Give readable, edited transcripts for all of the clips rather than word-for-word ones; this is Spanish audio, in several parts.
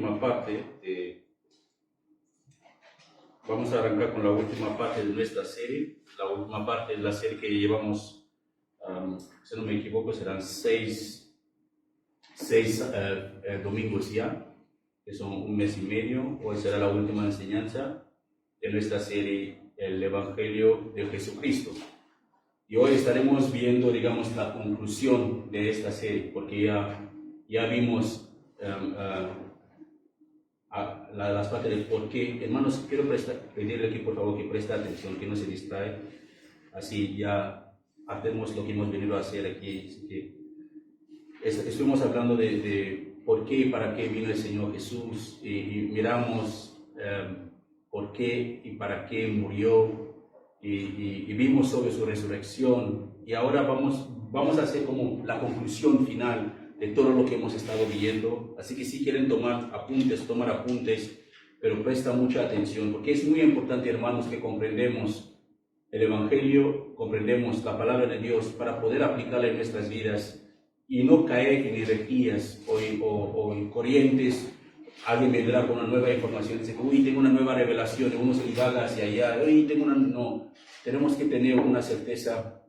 última parte. Vamos a arrancar con la última parte de nuestra serie. La última parte de la serie que llevamos, si no me equivoco, serán seis domingos ya, que son un mes y medio. Hoy será la última enseñanza de nuestra serie, el Evangelio de Jesucristo. Y hoy estaremos viendo, digamos, la conclusión de esta serie, porque ya vimos las partes del por qué. Hermanos, quiero pedirle aquí, por favor, que preste atención, que no se distrae. Así ya hacemos lo que hemos venido a hacer aquí. Así que estuvimos hablando de por qué y para qué vino el Señor Jesús, y miramos por qué y para qué murió, y vimos sobre su resurrección, y ahora vamos a hacer como la conclusión final de todo lo que hemos estado viendo. Así que si quieren tomar apuntes, pero presta mucha atención, porque es muy importante, hermanos, que comprendemos el Evangelio, comprendemos la palabra de Dios para poder aplicarla en nuestras vidas y no caer en herejías o en corrientes. Alguien vendrá con una nueva información, dice, uy, tengo una nueva revelación, y uno se divaga hacia allá, uy, no, tenemos que tener una certeza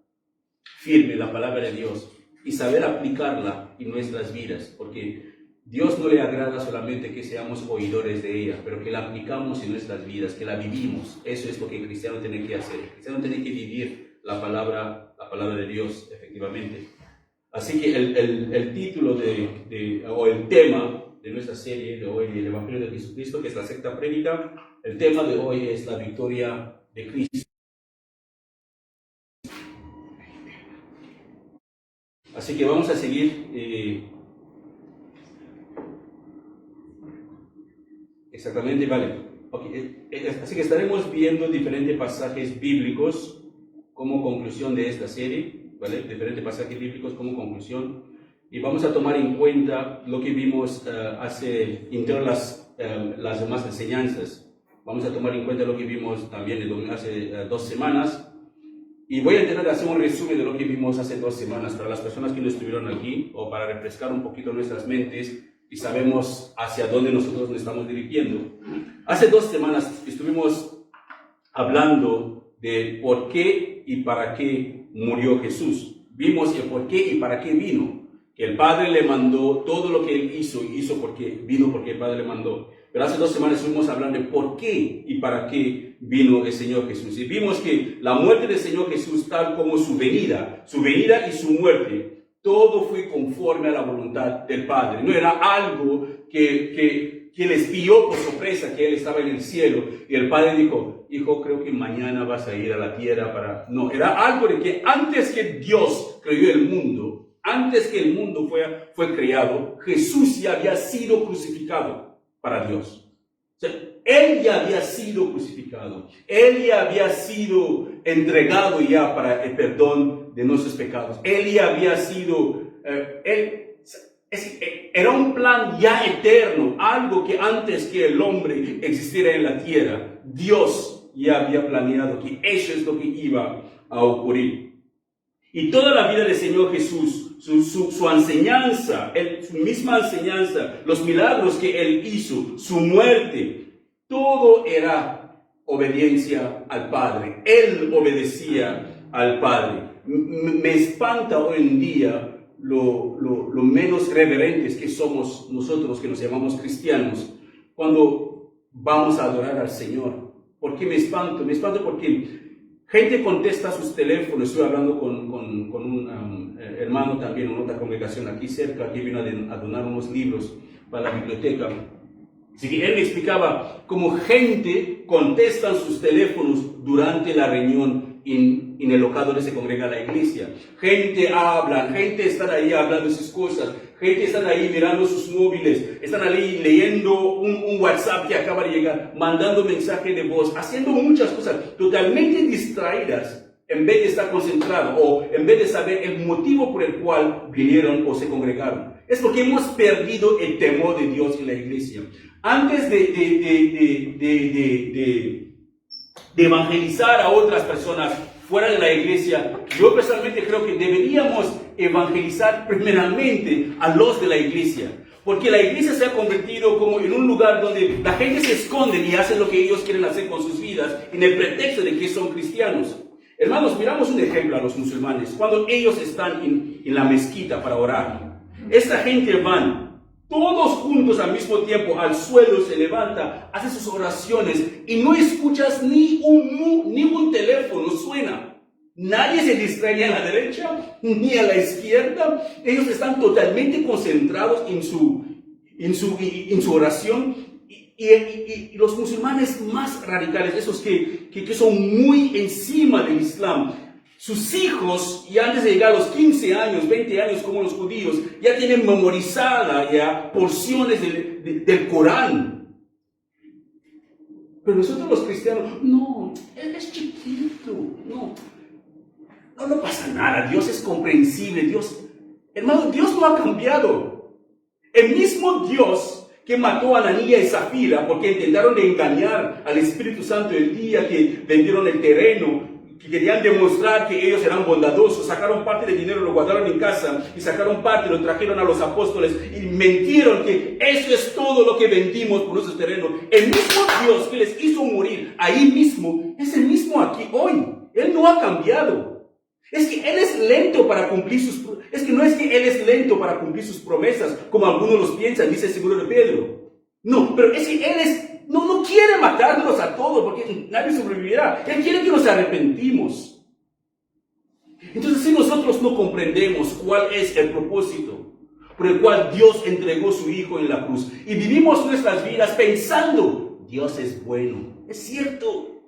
firme en la palabra de Dios y saber aplicarla en nuestras vidas, porque Dios no le agrada solamente que seamos oidores de ella, pero que la aplicamos en nuestras vidas, que la vivimos. Eso es lo que el cristiano tiene que hacer. El cristiano tiene que vivir la palabra de Dios, efectivamente. Así que el título o el tema de nuestra serie de hoy, el Evangelio de Jesucristo, que es la sexta prédica, el tema de hoy es la victoria de Cristo. Así que vamos a seguir. Exactamente, vale. Okay. Así que estaremos viendo diferentes pasajes bíblicos como conclusión de esta serie, ¿vale? Diferentes pasajes bíblicos como conclusión. Y vamos a tomar en cuenta lo que vimos entre las demás enseñanzas. Vamos a tomar en cuenta lo que vimos también hace 2 semanas. Y voy a intentar hacer un resumen de lo que vimos hace 2 semanas para las personas que no estuvieron aquí, o para refrescar un poquito nuestras mentes y sabemos hacia dónde nosotros nos estamos dirigiendo. Hace 2 semanas estuvimos hablando de por qué y para qué murió Jesús. Vimos el por qué y para qué vino. Que el Padre le mandó todo lo que Él hizo porque vino porque el Padre le mandó. Pero hace 2 semanas estuvimos hablando de por qué y para qué vino el Señor Jesús. Y vimos que la muerte del Señor Jesús, tal como su venida y su muerte, todo fue conforme a la voluntad del Padre. No era algo que les pilló por sorpresa, que Él estaba en el cielo y el Padre dijo, hijo, creo que mañana vas a ir a la tierra para... No, era algo de que antes que Dios creó el mundo, antes que el mundo fue creado, Jesús ya había sido crucificado para Dios. O sea, Él ya había sido crucificado. Él ya había sido entregado ya para el perdón de nuestros pecados. Él ya había sido... era un plan ya eterno, algo que antes que el hombre existiera en la tierra, Dios ya había planeado que eso es lo que iba a ocurrir. Y toda la vida del Señor Jesús, su enseñanza, su misma enseñanza, los milagros que Él hizo, su muerte, todo era obediencia al Padre. Él obedecía al Padre. Me espanta hoy en día lo menos reverentes que somos nosotros, que nos llamamos cristianos, cuando vamos a adorar al Señor. ¿Por qué me espanto? Me espanto porque gente contesta sus teléfonos. Estoy hablando con un hermano también en otra congregación aquí cerca, que vino a donar unos libros para la biblioteca. Así que él me explicaba cómo gente contesta sus teléfonos durante la reunión en el local donde se congrega la iglesia. Gente habla, gente está ahí hablando de sus cosas, gente está ahí mirando sus móviles, están ahí leyendo un WhatsApp que acaba de llegar, mandando mensaje de voz, haciendo muchas cosas totalmente distraídas, en vez de estar concentrados o en vez de saber el motivo por el cual vinieron o se congregaron. Es porque hemos perdido el temor de Dios en la iglesia. Antes de evangelizar a otras personas fuera de la iglesia, yo personalmente creo que deberíamos evangelizar primeramente a los de la iglesia. Porque la iglesia se ha convertido como en un lugar donde la gente se esconde y hace lo que ellos quieren hacer con sus vidas en el pretexto de que son cristianos. Hermanos, miramos un ejemplo a los musulmanes. Cuando ellos están en la mezquita para orar, esta gente van todos juntos al mismo tiempo al suelo, se levanta, hace sus oraciones y no escuchas ni un teléfono suena. Nadie se distrae ni a la derecha ni a la izquierda. Ellos están totalmente concentrados en su oración. Y los musulmanes más radicales, esos que son muy encima del Islam, sus hijos, ya antes de llegar a los 15 años, 20 años como los judíos, ya tienen memorizada ya porciones del Corán. Pero nosotros los cristianos, no, él es chiquito, no pasa nada, Dios es comprensible, hermano, Dios no ha cambiado. El mismo Dios que mató a Ananías y Zafira porque intentaron de engañar al Espíritu Santo el día que vendieron el terreno, que querían demostrar que ellos eran bondadosos, sacaron parte del dinero, lo guardaron en casa y sacaron parte, lo trajeron a los apóstoles y mentieron que eso es todo lo que vendimos por nuestros terrenos. El mismo Dios que les hizo morir ahí mismo es el mismo aquí hoy. Él no ha cambiado. Es que Él es lento para cumplir no es que Él es lento para cumplir sus promesas, como algunos los piensan, dice el segundo de Pedro. No, pero es que Él no quiere matarnos a todos, porque nadie sobrevivirá. Él quiere que nos arrepentimos. Entonces, si nosotros no comprendemos cuál es el propósito por el cual Dios entregó su Hijo en la cruz, y vivimos nuestras vidas pensando, Dios es bueno, es cierto,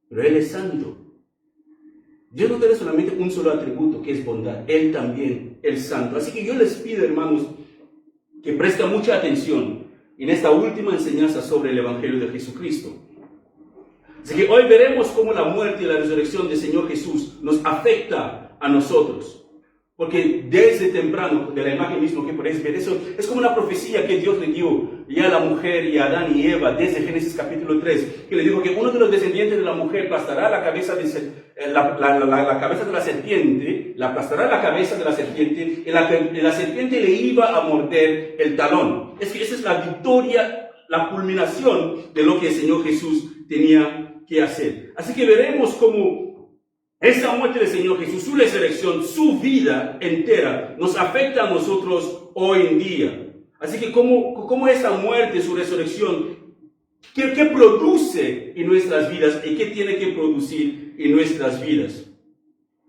pero Él es santo. Dios no tiene solamente un solo atributo, que es bondad. Él también es santo. Así que yo les pido, hermanos, que presten mucha atención en esta última enseñanza sobre el Evangelio de Jesucristo. Así que hoy veremos cómo la muerte y la resurrección del Señor Jesús nos afecta a nosotros. Porque desde temprano, de la imagen misma que podéis ver, eso es como una profecía que Dios le dio ya a la mujer y a Adán y Eva desde Génesis capítulo 3, que le dijo que uno de los descendientes de la mujer aplastará la cabeza de la serpiente, y la serpiente le iba a morder el talón. Es que esa es la victoria, la culminación de lo que el Señor Jesús tenía que hacer. Así que veremos cómo esa muerte del Señor Jesús, su resurrección, su vida entera, nos afecta a nosotros hoy en día. Así que cómo esa muerte, su resurrección, ¿qué produce en nuestras vidas y qué tiene que producir en nuestras vidas?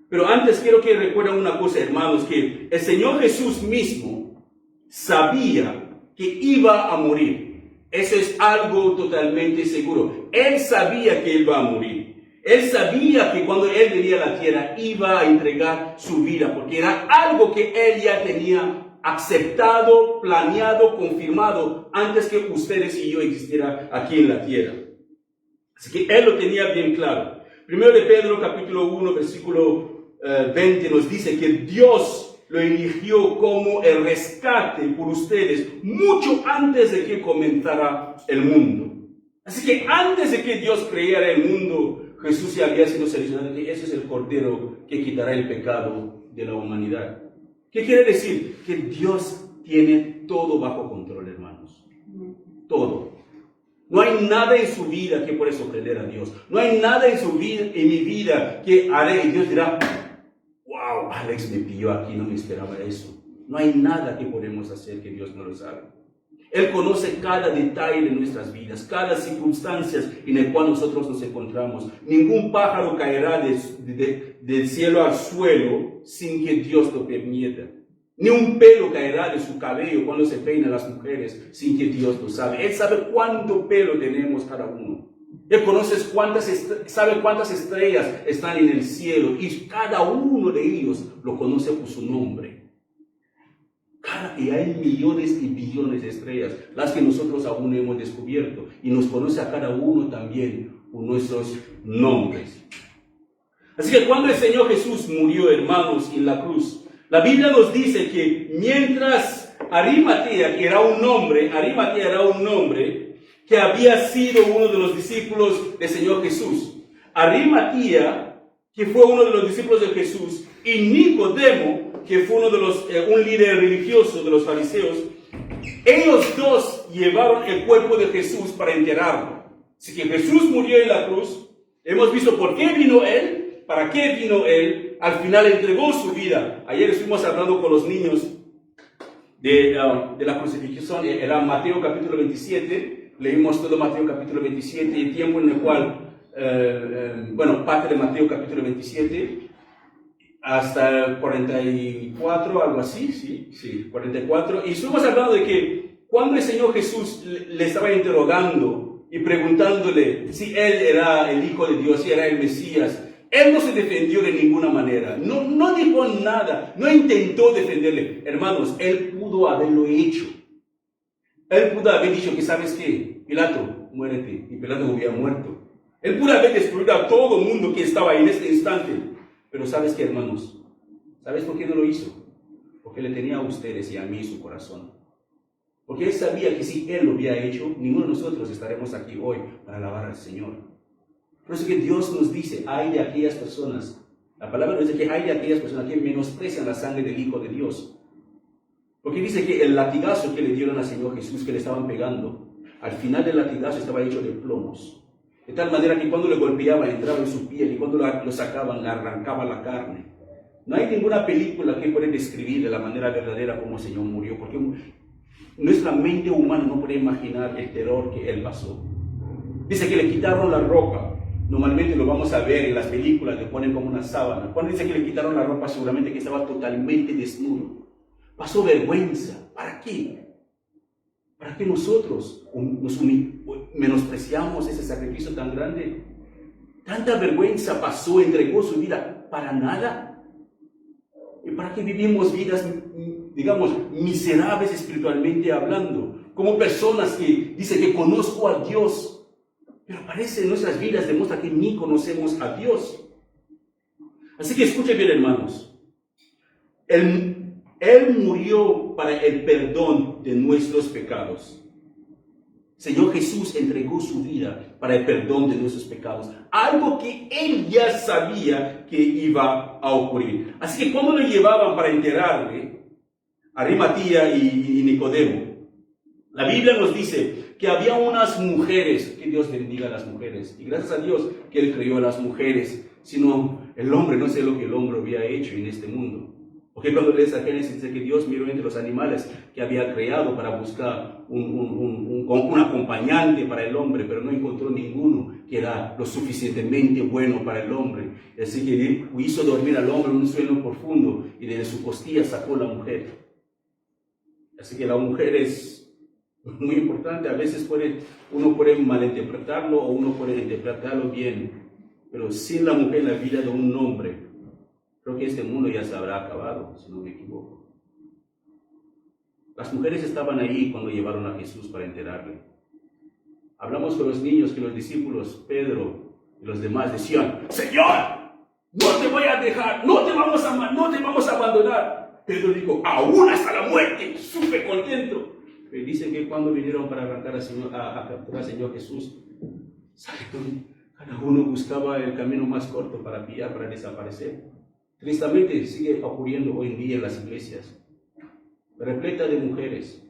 Pero antes quiero que recuerden una cosa, hermanos, que el Señor Jesús mismo sabía que iba a morir. Eso es algo totalmente seguro. Él sabía que Él iba a morir. Él sabía que cuando Él venía a la tierra iba a entregar su vida, porque era algo que Él ya tenía aceptado, planeado, confirmado antes que ustedes y yo existiera aquí en la tierra. Así que Él lo tenía bien claro. Primero de Pedro capítulo 1 versículo 20 nos dice que Dios lo eligió como el rescate por ustedes mucho antes de que comenzara el mundo. Así que antes de que Dios creara el mundo, Jesús ya había sido seleccionado. Ese es el Cordero que quitará el pecado de la humanidad. ¿Qué quiere decir? Que Dios tiene todo bajo control, hermanos. Todo. No hay nada en su vida que pueda sorprender a Dios. No hay nada en mi vida que haré y Dios dirá, wow, Alex me pilló aquí, no me esperaba eso. No hay nada que podemos hacer que Dios no lo haga. Él conoce cada detalle de nuestras vidas, cada circunstancia en la cual nosotros nos encontramos. Ningún pájaro caerá del cielo al suelo sin que Dios lo permita. Ni un pelo caerá de su cabello cuando se peinan las mujeres sin que Dios lo sabe. Él sabe cuánto pelo tenemos cada uno. Él sabe cuántas estrellas están en el cielo y cada uno de ellos lo conoce por su nombre. Y hay millones y billones de estrellas, las que nosotros aún no hemos descubierto, y nos conoce a cada uno también por nuestros nombres. Así que cuando el Señor Jesús murió, hermanos, en la cruz, la Biblia nos dice que mientras Arimatea era un nombre que había sido uno de los discípulos del Señor Jesús. Arimatea, que fue uno de los discípulos de Jesús, y Nicodemo, que fue un líder religioso de los fariseos, Ellos dos llevaron el cuerpo de Jesús para enterrarlo. Así que Jesús murió en la cruz. Hemos visto por qué vino Él, para qué vino Él. Al final entregó su vida. Ayer estuvimos hablando con los niños de la crucifixión. Era Mateo capítulo 27. Leímos todo Mateo capítulo 27 y el tiempo en el cual, parte de Mateo capítulo 27 hasta 44, algo así, sí, 44. Y estuvimos hablando de que cuando el Señor Jesús le estaba interrogando y preguntándole si Él era el Hijo de Dios, si era el Mesías, Él no se defendió de ninguna manera, no dijo nada, no intentó defenderle. Hermanos, Él pudo haberlo hecho. Él pudo haber dicho que, ¿sabes qué? Pilato, muérete. Y Pilato hubiera muerto. Él pudo haber destruido a todo el mundo que estaba ahí en este instante. Pero ¿sabes qué, hermanos? ¿Sabes por qué no lo hizo? Porque le tenía a ustedes y a mí su corazón. Porque Él sabía que si Él lo hubiera hecho, ninguno de nosotros estaremos aquí hoy para alabar al Señor. Por eso que Dios nos dice, hay de aquellas personas, la palabra nos dice que hay de aquellas personas que menosprecian la sangre del Hijo de Dios. Porque dice que el latigazo que le dieron al Señor Jesús, que le estaban pegando, al final del latigazo estaba hecho de plomos. De tal manera que cuando le golpeaba entraba en su piel y cuando lo sacaban le arrancaba la carne. No hay ninguna película que pueda describir de la manera verdadera cómo el Señor murió, porque nuestra mente humana no puede imaginar el terror que Él pasó. Dice que le quitaron la ropa. Normalmente lo vamos a ver en las películas, le ponen como una sábana. Cuando dice que le quitaron la ropa, seguramente que estaba totalmente desnudo. Pasó vergüenza. ¿Para qué? ¿Para qué nosotros menospreciamos ese sacrificio tan grande? Tanta vergüenza pasó, entregó su vida para nada. ¿Y para qué vivimos vidas, digamos, miserables espiritualmente hablando? Como personas que dicen que conozco a Dios, pero parece en nuestras vidas demuestra que ni conocemos a Dios. Así que escuchen bien, hermanos. Él murió para el perdón de nuestros pecados. Señor Jesús entregó su vida para el perdón de nuestros pecados. Algo que Él ya sabía que iba a ocurrir. Así que cuando lo llevaban para enterrarle, Arimatía y Nicodemo, la Biblia nos dice que había unas mujeres, que Dios bendiga a las mujeres, y gracias a Dios que Él creó a las mujeres, sino el hombre, no sé lo que el hombre había hecho en este mundo. Porque cuando lees a Génesis dice que Dios miró entre los animales que había creado para buscar un acompañante para el hombre, pero no encontró ninguno que era lo suficientemente bueno para el hombre. Así que hizo dormir al hombre en un sueño profundo y desde su costilla sacó la mujer. Así que la mujer es muy importante. A veces uno puede malinterpretarlo o uno puede interpretarlo bien, pero sin la mujer la vida de un hombre, creo que este mundo ya se habrá acabado, si no me equivoco. Las mujeres estaban ahí cuando llevaron a Jesús para enterrarle. Hablamos con los niños que los discípulos, Pedro y los demás decían, Señor, no te voy a dejar, no te vamos a abandonar. Pedro dijo, aún hasta la muerte, súper contento. Pero dicen que cuando vinieron para arrancar a capturar al Señor Jesús, cada uno buscaba el camino más corto para pillar, para desaparecer. Tristemente sigue ocurriendo hoy en día en las iglesias, repleta de mujeres.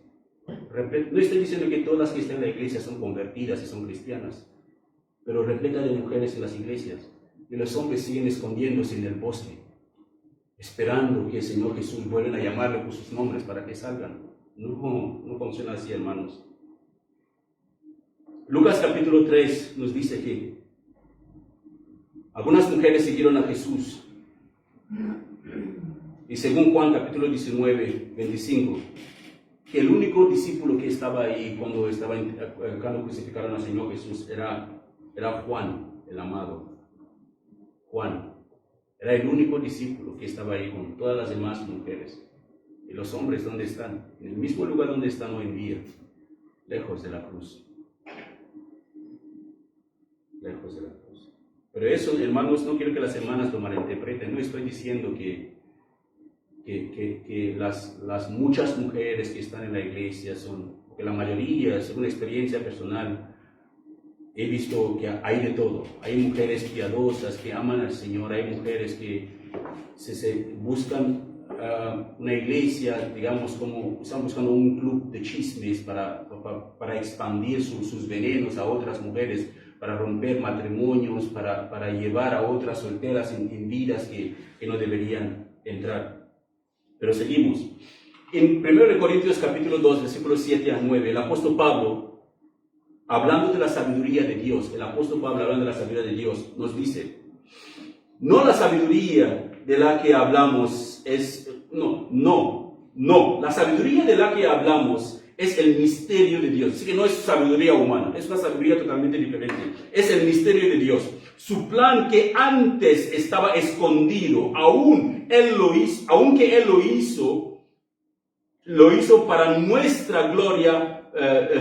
No estoy diciendo que todas las que están en la iglesia son convertidas y son cristianas, pero repleta de mujeres en las iglesias. Y los hombres siguen escondiéndose en el bosque, esperando que el Señor Jesús vuelva a llamarle por sus nombres para que salgan. No funciona así, hermanos. Lucas capítulo 3 nos dice que algunas mujeres siguieron a Jesús. Y según Juan capítulo 19, 25, que el único discípulo que estaba ahí cuando crucificaron al Señor Jesús era Juan, el amado. Juan era el único discípulo que estaba ahí con todas las demás mujeres. ¿Y los hombres dónde están? En el mismo lugar donde están hoy en día, lejos de la cruz. Lejos de la cruz. Pero eso, hermanos, no quiero que las hermanas lo malinterpreten. No estoy diciendo que las muchas mujeres que están en la iglesia que la mayoría, según experiencia personal, he visto que hay de todo. Hay mujeres piadosas que aman al Señor, hay mujeres que se buscan una iglesia, digamos, como están buscando un club de chismes para expandir sus venenos a otras mujeres, para romper matrimonios, para llevar a otras solteras en vidas que no deberían entrar. Pero seguimos. En 1 Corintios capítulo 2, versículos 7 a 9, el apóstol Pablo, hablando de la sabiduría de Dios, nos dice: no la sabiduría de la que hablamos la sabiduría de la que hablamos es el misterio de Dios. Así que no es sabiduría humana, es una sabiduría totalmente diferente. Es el misterio de Dios. Su plan que antes estaba escondido, aunque Él lo hizo para nuestra gloria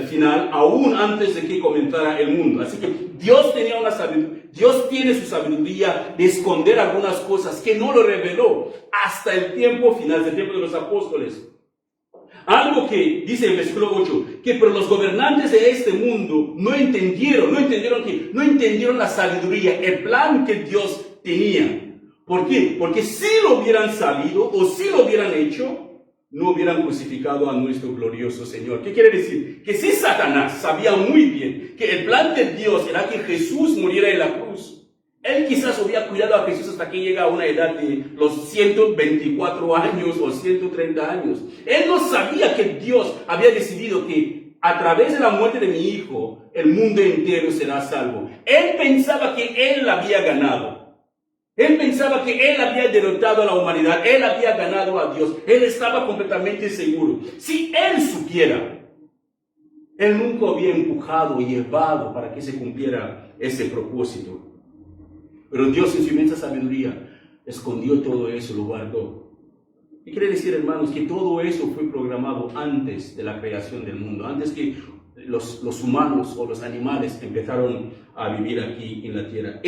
final, aún antes de que comenzara el mundo. Así que Dios tiene su sabiduría de esconder algunas cosas que no lo reveló hasta el tiempo final, el tiempo de los apóstoles. Algo que dice el versículo 8, que pero los gobernantes de este mundo no entendieron la sabiduría, el plan que Dios tenía. ¿Por qué? Porque si lo hubieran sabido o si lo hubieran hecho, no hubieran crucificado a nuestro glorioso Señor. ¿Qué quiere decir? Que si Satanás sabía muy bien que el plan de Dios era que Jesús muriera en la cruz, él quizás hubiera cuidado a Jesús hasta que llega a una edad de los 124 años o 130 años. Él no sabía que Dios había decidido que a través de la muerte de mi hijo, el mundo entero será salvo. Él pensaba que él había ganado. Él pensaba que él había derrotado a la humanidad, él había ganado a Dios, él estaba completamente seguro. Si él supiera, él nunca había empujado y llevado para que se cumpliera ese propósito. Pero Dios en su inmensa sabiduría escondió todo eso, lo guardó. ¿Qué quiere decir, hermanos? Que todo eso fue programado antes de la creación del mundo, antes que los humanos o los animales empezaron a vivir aquí en la tierra.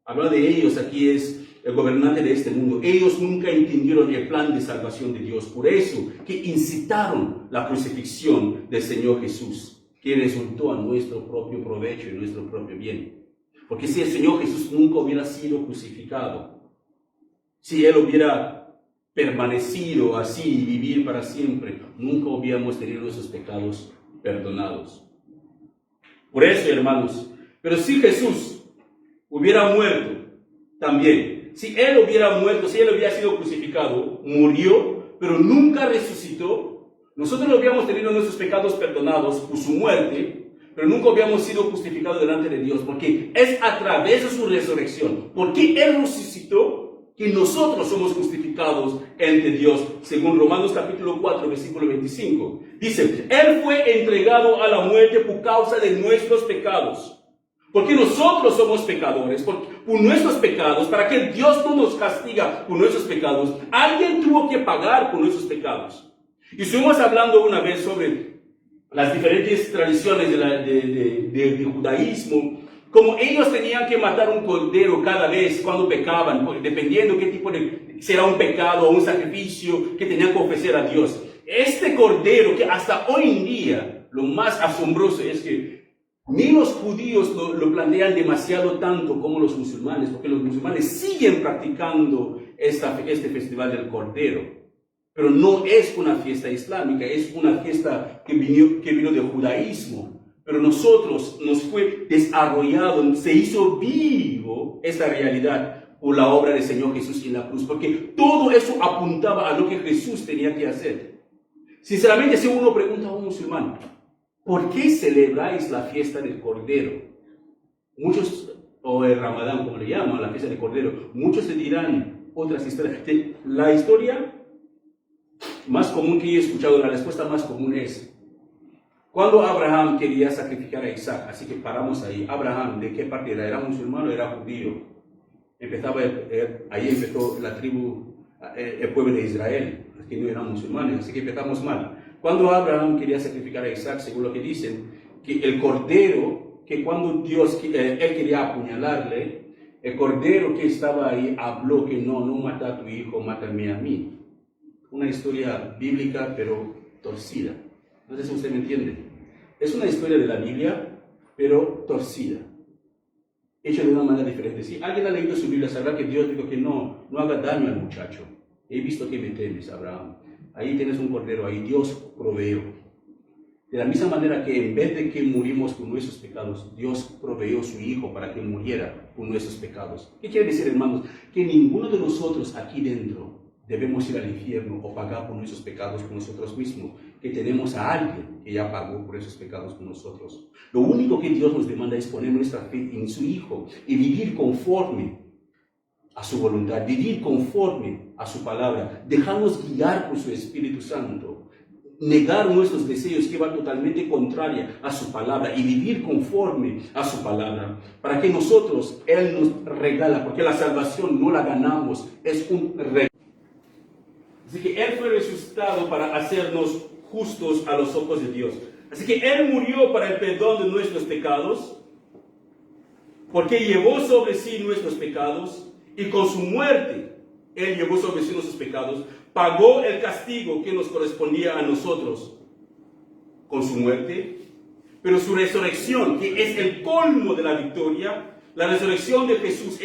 Habla de ellos, aquí es el gobernante de este mundo. Ellos nunca entendieron el plan de salvación de Dios. Por eso que incitaron la crucifixión del Señor Jesús, que resultó a nuestro propio provecho y nuestro propio bien. Porque si el Señor Jesús nunca hubiera sido crucificado, si Él hubiera permanecido así y vivir para siempre, nunca hubiéramos tenido nuestros pecados perdonados. Por eso, hermanos, pero si Jesús hubiera muerto también, si Él hubiera muerto, si Él hubiera sido crucificado, murió, pero nunca resucitó, nosotros no hubiéramos tenido nuestros pecados perdonados por su muerte, pero nunca habíamos sido justificados delante de Dios, porque es a través de su resurrección, porque Él resucitó, que nosotros somos justificados ante Dios, según Romanos capítulo 4, versículo 25. Dice, Él fue entregado a la muerte por causa de nuestros pecados, porque nosotros somos pecadores, por nuestros pecados, para que Dios no nos castiga por nuestros pecados, alguien tuvo que pagar por nuestros pecados. Y estuvimos hablando una vez sobre las diferentes tradiciones de judaísmo, como ellos tenían que matar un cordero cada vez cuando pecaban, dependiendo qué tipo será un pecado o un sacrificio que tenían que ofrecer a Dios. Este cordero, que hasta hoy en día, lo más asombroso es que ni los judíos lo plantean demasiado tanto como los musulmanes, porque los musulmanes siguen practicando este festival del cordero. Pero no es una fiesta islámica, es una fiesta que vino del judaísmo. Pero nosotros nos fue desarrollado, se hizo vivo esta realidad por la obra del Señor Jesús en la cruz, porque todo eso apuntaba a lo que Jesús tenía que hacer. Sinceramente, si uno pregunta a un musulmán, ¿por qué celebráis la fiesta del Cordero? Muchos, o el Ramadán, como le llaman, la fiesta del Cordero, muchos te dirán otras historias. La historia más común que he escuchado, la respuesta más común es, cuando Abraham quería sacrificar a Isaac, así que paramos ahí. Abraham, ¿de qué parte era? ¿Era musulmán o era judío? Ahí empezó la tribu, el pueblo de Israel, que no eran musulmanes, así que empezamos mal. Cuando Abraham quería sacrificar a Isaac, según lo que dicen, que el cordero, que cuando él quería apuñalarle, el cordero que estaba ahí habló que no mata a tu hijo, mátame a mí. Una historia bíblica, pero torcida. No sé si usted me entiende. Es una historia de la Biblia, pero torcida. Hecha de una manera diferente. Si alguien ha leído su Biblia, sabrá que Dios dijo que no haga daño al muchacho. He visto que me temes, Abraham. Ahí tienes un cordero, ahí Dios proveó. De la misma manera que en vez de que murimos por nuestros pecados, Dios proveyó su Hijo para que muriera por nuestros pecados. ¿Qué quiere decir, hermanos? Que ninguno de nosotros aquí dentro debemos ir al infierno o pagar por nuestros pecados por nosotros mismos, que tenemos a alguien que ya pagó por esos pecados por nosotros. Lo único que Dios nos demanda es poner nuestra fe en su Hijo y vivir conforme a su voluntad, vivir conforme a su palabra, dejarnos guiar por su Espíritu Santo, negar nuestros deseos que van totalmente contraria a su palabra y vivir conforme a su palabra, para que nosotros, Él nos regala, porque la salvación no la ganamos, es un regalo. Así que Él fue resucitado para hacernos justos a los ojos de Dios. Así que Él murió para el perdón de nuestros pecados, porque llevó sobre sí nuestros pecados, y con su muerte, Él llevó sobre sí nuestros pecados, pagó el castigo que nos correspondía a nosotros con su muerte, pero su resurrección, que es el colmo de la victoria, la resurrección de Jesús,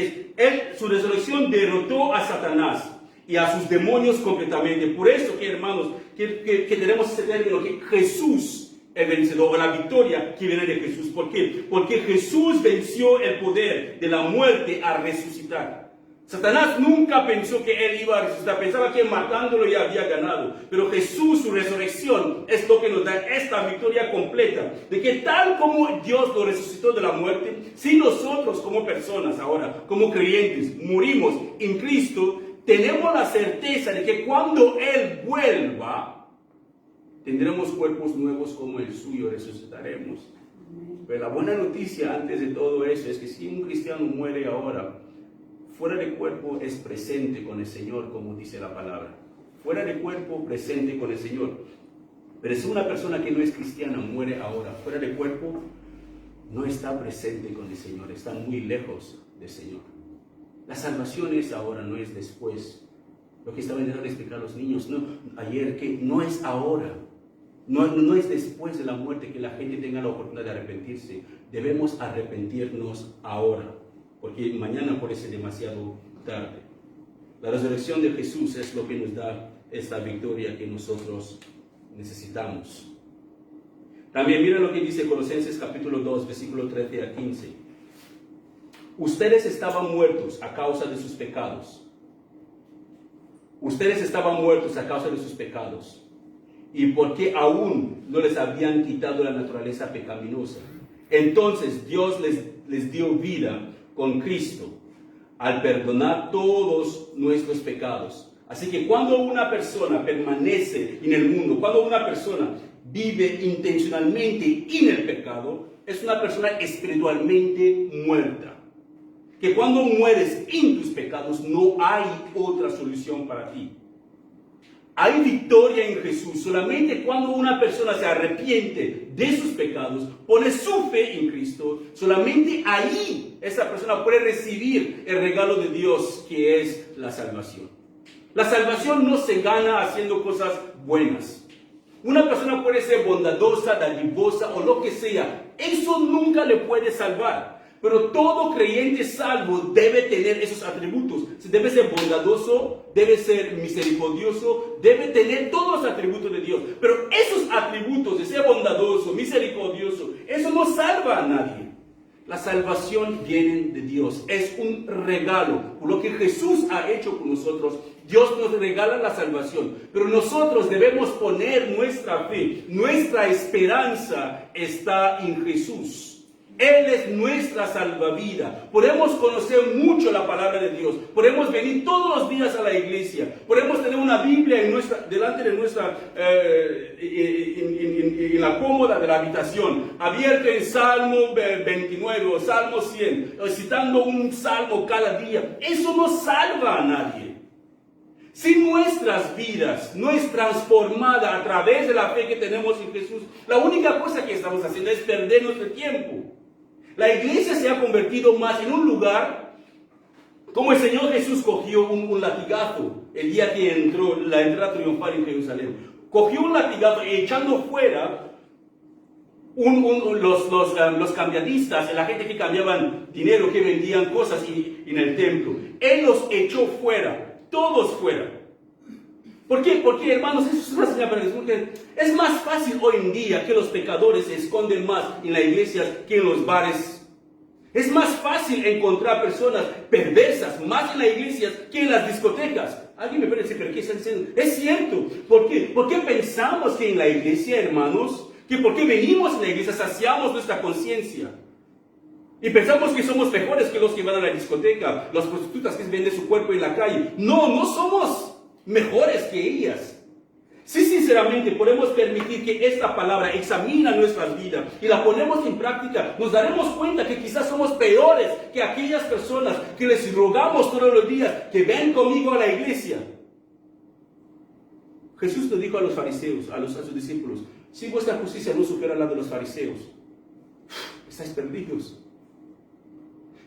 su resurrección derrotó a Satanás y a sus demonios completamente. Por eso que, hermanos, que tenemos ese término, que Jesús es vencedor, o la victoria que viene de Jesús. ¿Por qué? Porque Jesús venció el poder de la muerte a resucitar. Satanás nunca pensó que Él iba a resucitar, pensaba que matándolo ya había ganado. Pero Jesús, su resurrección, es lo que nos da esta victoria completa, de que tal como Dios lo resucitó de la muerte, si nosotros como personas ahora, como creyentes, morimos en Cristo, tenemos la certeza de que cuando Él vuelva, tendremos cuerpos nuevos como el suyo, resucitaremos. Pero la buena noticia antes de todo eso es que si un cristiano muere ahora, fuera de cuerpo es presente con el Señor, como dice la palabra. Fuera de cuerpo, presente con el Señor. Pero si una persona que no es cristiana muere ahora, fuera de cuerpo, no está presente con el Señor, está muy lejos del Señor. La salvación es ahora, no es después. Lo que estaba intentando explicar a los niños ayer, que no es ahora. No es después de la muerte que la gente tenga la oportunidad de arrepentirse. Debemos arrepentirnos ahora, porque mañana puede ser demasiado tarde. La resurrección de Jesús es lo que nos da esta victoria que nosotros necesitamos. También mira lo que dice Colosenses capítulo 2, versículo 13 a 15. Ustedes estaban muertos a causa de sus pecados. Ustedes estaban muertos a causa de sus pecados. Y porque aún no les habían quitado la naturaleza pecaminosa. Entonces Dios les dio vida con Cristo, al perdonar todos nuestros pecados. Así que cuando una persona permanece en el mundo, cuando una persona vive intencionalmente en el pecado, es una persona espiritualmente muerta. Que cuando mueres en tus pecados, no hay otra solución para ti. Hay victoria en Jesús solamente cuando una persona se arrepiente de sus pecados, pone su fe en Cristo. Solamente ahí esa persona puede recibir el regalo de Dios, que es la salvación. La salvación no se gana haciendo cosas buenas. Una persona puede ser bondadosa, dadivosa o lo que sea. Eso nunca le puede salvar. Pero todo creyente salvo debe tener esos atributos. Debe ser bondadoso, debe ser misericordioso, debe tener todos los atributos de Dios. Pero esos atributos de ser bondadoso, misericordioso, eso no salva a nadie. La salvación viene de Dios. Es un regalo. Por lo que Jesús ha hecho con nosotros, Dios nos regala la salvación. Pero nosotros debemos poner nuestra fe, nuestra esperanza está en Jesús. Él es nuestra salvavidas. Podemos conocer mucho la palabra de Dios. Podemos venir todos los días a la iglesia. Podemos tener una Biblia delante de nuestra, en la cómoda de la habitación, abierta en Salmo 29 o Salmo 100, citando un salmo cada día. Eso no salva a nadie. Si nuestras vidas no es transformada a través de la fe que tenemos en Jesús, la única cosa que estamos haciendo es perder nuestro tiempo. La iglesia se ha convertido más en un lugar, como el Señor Jesús cogió un latigazo el día que entró la entrada triunfal en Jerusalén. Cogió un latigazo y echando fuera los cambiadistas, la gente que cambiaban dinero, que vendían cosas en el templo. Él los echó fuera, todos fuera. ¿Por qué? Porque, hermanos, eso es una señal para decir que es más fácil hoy en día que los pecadores se esconden más en la iglesia que en los bares. Es más fácil encontrar personas perversas más en la iglesia que en las discotecas. Alguien me puede decir, ¿pero qué está diciendo? Es cierto. ¿Por qué? ¿Por qué pensamos que en la iglesia, hermanos, que porque venimos en la iglesia saciamos nuestra conciencia? Y pensamos que somos mejores que los que van a la discoteca, las prostitutas que venden su cuerpo en la calle. No, no somos mejores que ellas. Si sinceramente podemos permitir que esta palabra examine nuestras vidas y la ponemos en práctica, nos daremos cuenta que quizás somos peores que aquellas personas que les rogamos todos los días que ven conmigo a la iglesia. Jesús le dijo a los fariseos, a sus discípulos, si vuestra justicia no supera la de los fariseos, estáis perdidos.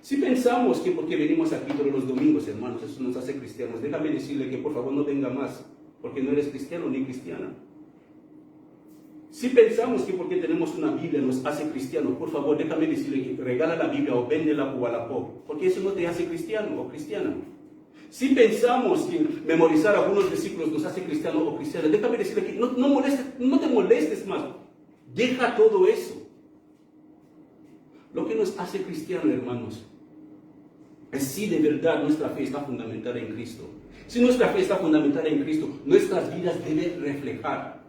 Si pensamos que porque venimos aquí todos los domingos, hermanos, eso nos hace cristianos, déjame decirle que por favor no venga más, porque no eres cristiano ni cristiana. Si pensamos que porque tenemos una Biblia nos hace cristianos, por favor déjame decirle que regala la Biblia o véndela o a la pobre, porque eso no te hace cristiano o cristiana. Si pensamos que memorizar algunos versículos nos hace cristiano o cristiana, déjame decirle que no te molestes más, deja todo eso. Lo que nos hace cristiano, hermanos, es si de verdad nuestra fe está fundamentada en Cristo. Si nuestra fe está fundamentada en Cristo, nuestras vidas deben reflejar.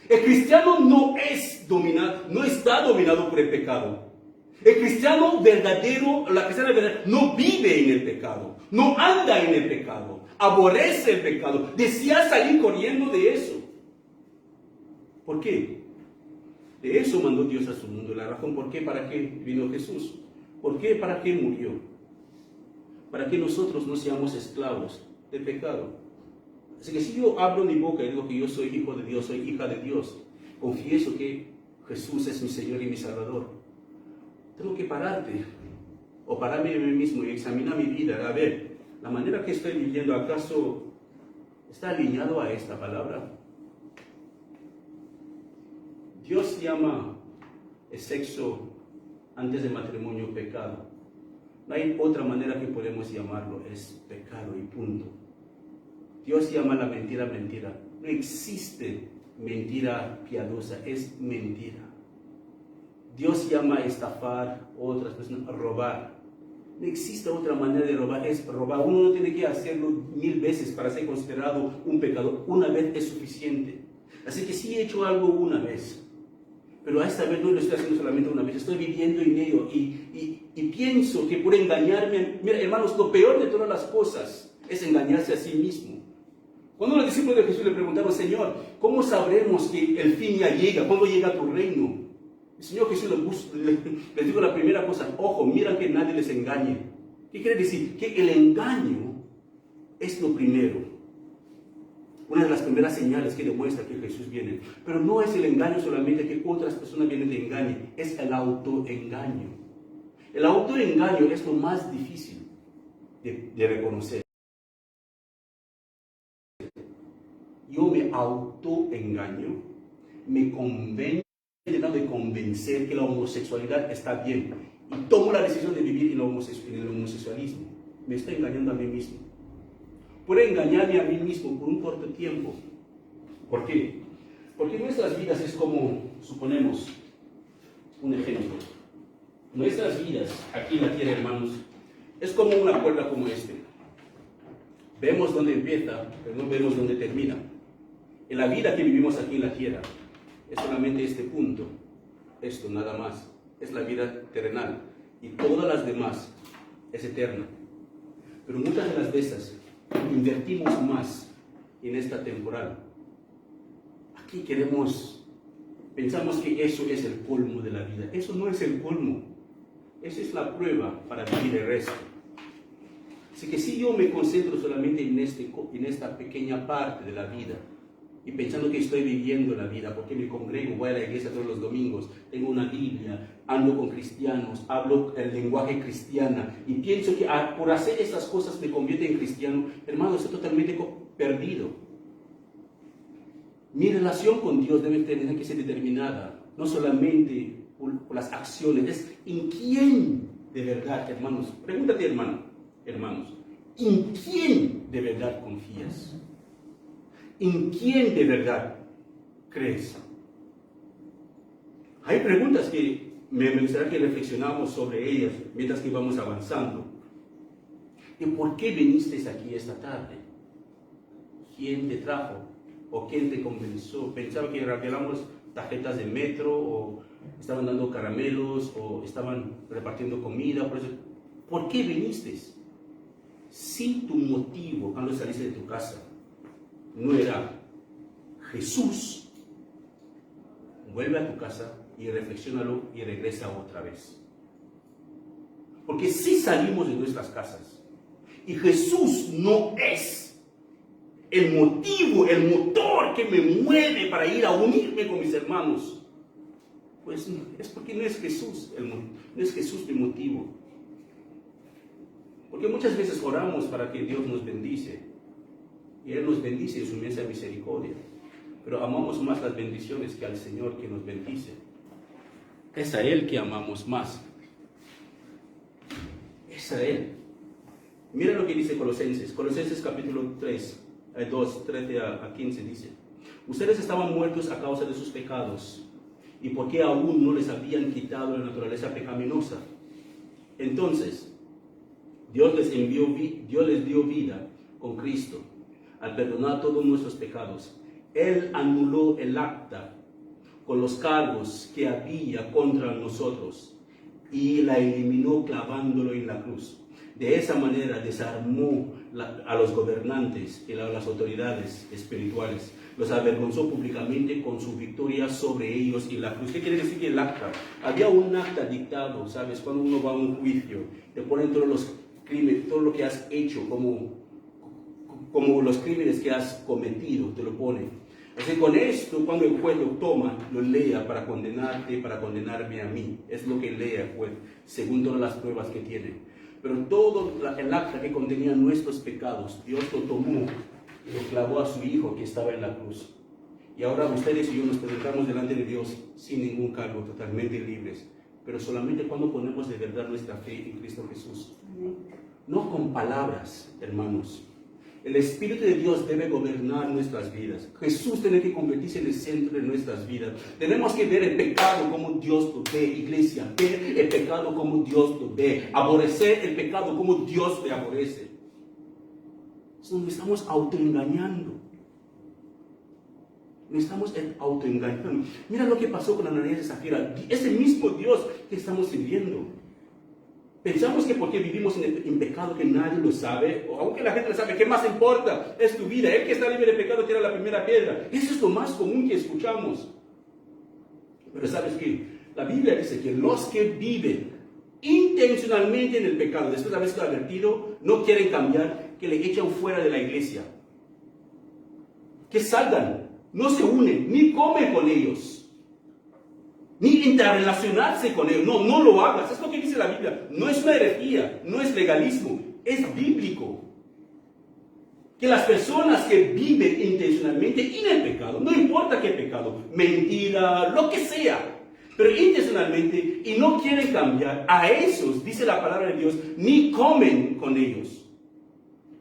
El cristiano no está dominado por el pecado. El cristiano verdadero, la cristiana verdadera, no vive en el pecado, no anda en el pecado, aborrece el pecado, desea salir corriendo de eso. ¿Por qué? De eso mandó Dios a su mundo. La razón por qué, para qué vino Jesús. ¿Por qué? ¿Para qué murió? Para que nosotros no seamos esclavos del pecado. Así que si yo abro mi boca y digo que yo soy hijo de Dios, soy hija de Dios, confieso que Jesús es mi Señor y mi Salvador, tengo que pararme a mí mismo y examinar mi vida. A ver, la manera que estoy viviendo, ¿acaso está alineado a esta palabra? Dios llama el sexo antes del matrimonio pecado. No hay otra manera que podemos llamarlo, es pecado y punto. Dios llama la mentira mentira. No existe mentira piadosa, es mentira. Dios llama a estafar, otras personas a robar. No existe otra manera de robar, es robar. Uno no tiene que hacerlo 1000 veces para ser considerado un pecador. Una vez es suficiente. Así que si he hecho algo una vez, pero a esta vez no lo estoy haciendo solamente una vez, estoy viviendo en ello y pienso que por engañarme, mira hermanos, lo peor de todas las cosas es engañarse a sí mismo. Cuando los discípulos de Jesús le preguntaron, Señor, ¿cómo sabremos que el fin ya llega? ¿Cuándo llega tu reino? El Señor Jesús les dijo la primera cosa, ojo, mira que nadie les engañe. ¿Qué quiere decir? Que el engaño es lo primero. Una de las primeras señales que demuestra que Jesús viene. Pero no es el engaño solamente que otras personas vienen de engaño, es el autoengaño. El autoengaño es lo más difícil de reconocer. Yo me autoengaño, me convenzo de convencer que la homosexualidad está bien y tomo la decisión de vivir en el homosexualismo. Me estoy engañando a mí mismo. Puedo engañarme a mí mismo por un corto tiempo. ¿Por qué? Porque nuestras vidas es como, suponemos, un ejemplo. Nuestras vidas aquí en la tierra, hermanos, es como una cuerda como este. Vemos dónde empieza, pero no vemos dónde termina. En la vida que vivimos aquí en la tierra, es solamente este punto, esto nada más, es la vida terrenal. Y todas las demás es eterna. Pero muchas de las veces invertimos más en esta temporal. Aquí pensamos que eso es el colmo de la vida. Eso no es el colmo. Esa es la prueba para vivir el resto. Así que si yo me concentro solamente en esta pequeña parte de la vida, y pensando que estoy viviendo la vida, porque me congrego, voy a la iglesia todos los domingos, tengo una Biblia, ando con cristianos, hablo el lenguaje cristiano, y pienso que por hacer estas cosas me convierte en cristiano, hermano, estoy totalmente perdido. Mi relación con Dios debe tener que ser determinada, no solamente por las acciones, es en quién de verdad, hermanos. Pregúntate, hermanos, ¿en quién de verdad confías? ¿En quién de verdad crees? Hay preguntas que me gustaría que reflexionamos sobre ellas mientras que vamos avanzando. ¿Y por qué viniste aquí esta tarde? ¿Quién te trajo? ¿O quién te convenció? ¿Pensaba que regalamos tarjetas de metro? ¿O estaban dando caramelos? ¿O estaban repartiendo comida? ¿Por qué viniste? Si tu motivo cuando saliste de tu casa no era Jesús, vuelve a tu casa y reflexiónalo y regresa otra vez. Porque si salimos de nuestras casas y Jesús no es el motivo, el motor que me mueve para ir a unirme con mis hermanos, pues es porque no es Jesús, no es Jesús mi motivo. Porque muchas veces oramos para que Dios nos bendice, y Él nos bendice en su inmensa misericordia, pero amamos más las bendiciones que al Señor que nos bendice. Es a Él que amamos más. Es a Él. Mira lo que dice Colosenses capítulo 3, 2, 13 a 15 dice: ustedes estaban muertos a causa de sus pecados, y porque aún no les habían quitado la naturaleza pecaminosa. Entonces, Dios les dio vida con Cristo, al perdonar todos nuestros pecados. Él anuló el acta con los cargos que había contra nosotros y la eliminó clavándolo en la cruz. De esa manera desarmó a los gobernantes y a las autoridades espirituales. Los avergonzó públicamente con su victoria sobre ellos en la cruz. ¿Qué quiere decir el acta? Había un acta dictado, ¿sabes? Cuando uno va a un juicio, te ponen todos los crímenes, todo lo que has hecho, como los crímenes que has cometido, te lo ponen. Así con esto, cuando el juez lo toma, lo lea para condenarte, para condenarme a mí. Es lo que lee el juez, según todas las pruebas que tiene. Pero todo el acta que contenía nuestros pecados, Dios lo tomó y lo clavó a su Hijo que estaba en la cruz. Y ahora ustedes y yo nos presentamos delante de Dios sin ningún cargo, totalmente libres. Pero solamente cuando ponemos de verdad nuestra fe en Cristo Jesús. No con palabras, hermanos. El Espíritu de Dios debe gobernar nuestras vidas. Jesús tiene que convertirse en el centro de nuestras vidas. Tenemos que ver el pecado como Dios lo ve, iglesia. Ver el pecado como Dios lo ve. Aborrecer el pecado como Dios le aborrece. Nos estamos autoengañando. Nos estamos autoengañando. Mira lo que pasó con Ananías y Zafira. Es el mismo Dios que estamos sirviendo. Pensamos que porque vivimos en pecado que nadie lo sabe, o aunque la gente lo sabe, ¿qué más importa? Es tu vida. El que está libre de pecado tira la primera piedra. Eso es lo más común que escuchamos. Pero ¿sabes qué? La Biblia dice que los que viven intencionalmente en el pecado, después de haberse advertido, no quieren cambiar, que le echan fuera de la iglesia. Que salgan, no se unen, ni comen con ellos. Ni interrelacionarse con ellos. No lo hagas. Es lo que dice la Biblia. No es una herejía, no es legalismo, es bíblico. Que las personas que viven intencionalmente en el pecado, no importa qué pecado, mentira, lo que sea, pero intencionalmente y no quieren cambiar, a esos, dice la palabra de Dios, ni comen con ellos.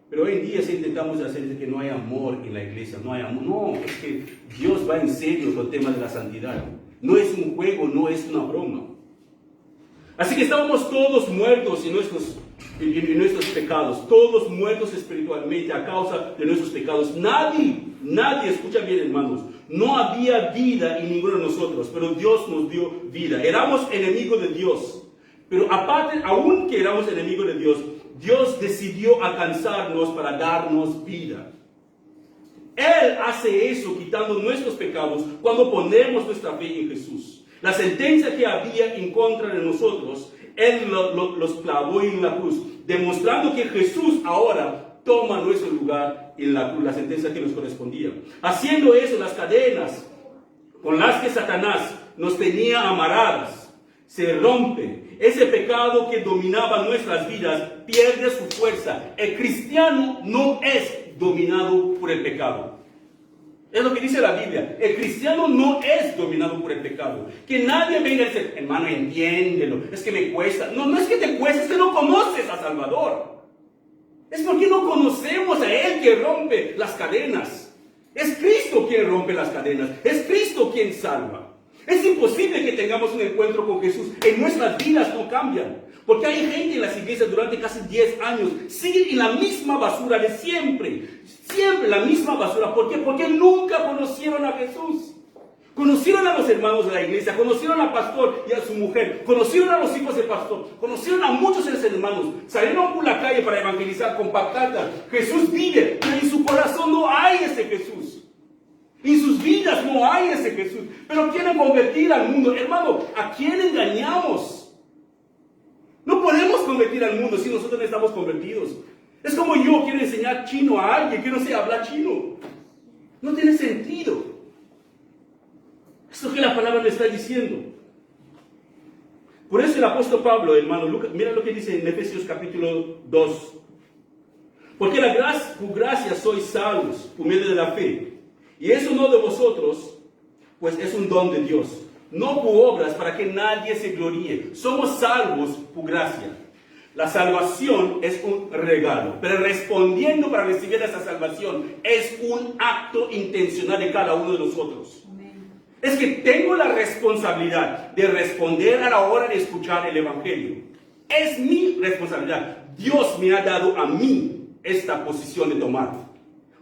Pero hoy en día si intentamos hacer que no hay amor en la iglesia, no hay amor. No, es que Dios va en serio con el tema de la santidad. No es un juego, no es una broma. Así que estábamos todos muertos en nuestros pecados, todos muertos espiritualmente a causa de nuestros pecados. Nadie, escucha bien hermanos, no había vida en ninguno de nosotros, pero Dios nos dio vida. Éramos enemigos de Dios, pero aparte, aún que éramos enemigos de Dios, Dios decidió alcanzarnos para darnos vida. Él hace eso quitando nuestros pecados cuando ponemos nuestra fe en Jesús. La sentencia que había en contra de nosotros, Él los clavó en la cruz, demostrando que Jesús ahora toma nuestro lugar en la cruz, la sentencia que nos correspondía. Haciendo eso, las cadenas con las que Satanás nos tenía amarradas se rompen. Ese pecado que dominaba nuestras vidas pierde su fuerza. El cristiano no es dominado por el pecado. Es lo que dice la Biblia. El cristiano no es dominado por el pecado. Que nadie venga y dice, hermano, entiéndelo, es que me cuesta. No es que te cueste, es que no conoces a Salvador. Es porque no conocemos a Él que rompe las cadenas. Es Cristo quien rompe las cadenas. Es Cristo quien salva. Es imposible que tengamos un encuentro con Jesús. En nuestras vidas no cambian. Porque hay gente en las iglesias durante casi 10 años, siguen en la misma basura de siempre. Siempre la misma basura. ¿Por qué? Porque nunca conocieron a Jesús. Conocieron a los hermanos de la iglesia, conocieron al pastor y a su mujer, conocieron a los hijos del pastor, conocieron a muchos de los hermanos, salieron por la calle para evangelizar con pancartas. Jesús vive, pero en su corazón no hay ese Jesús. En sus vidas no hay ese Jesús. Pero quieren convertir al mundo. Hermano, ¿a quién engañamos? No podemos convertir al mundo si nosotros no estamos convertidos. Es como yo quiero enseñar chino a alguien que no sé hablar chino. No tiene sentido. Esto que la palabra le está diciendo. Por eso el apóstol Pablo, hermano, mira lo que dice en Efesios capítulo 2. Porque por gracia sois salvos por medio de la fe. Y eso no de vosotros, pues es un don de Dios. No por obras para que nadie se gloríe. Somos salvos por gracia. La salvación es un regalo. Pero respondiendo para recibir esa salvación es un acto intencional de cada uno de nosotros. Es que tengo la responsabilidad de responder a la hora de escuchar el Evangelio. Es mi responsabilidad. Dios me ha dado a mí esta posición de tomar.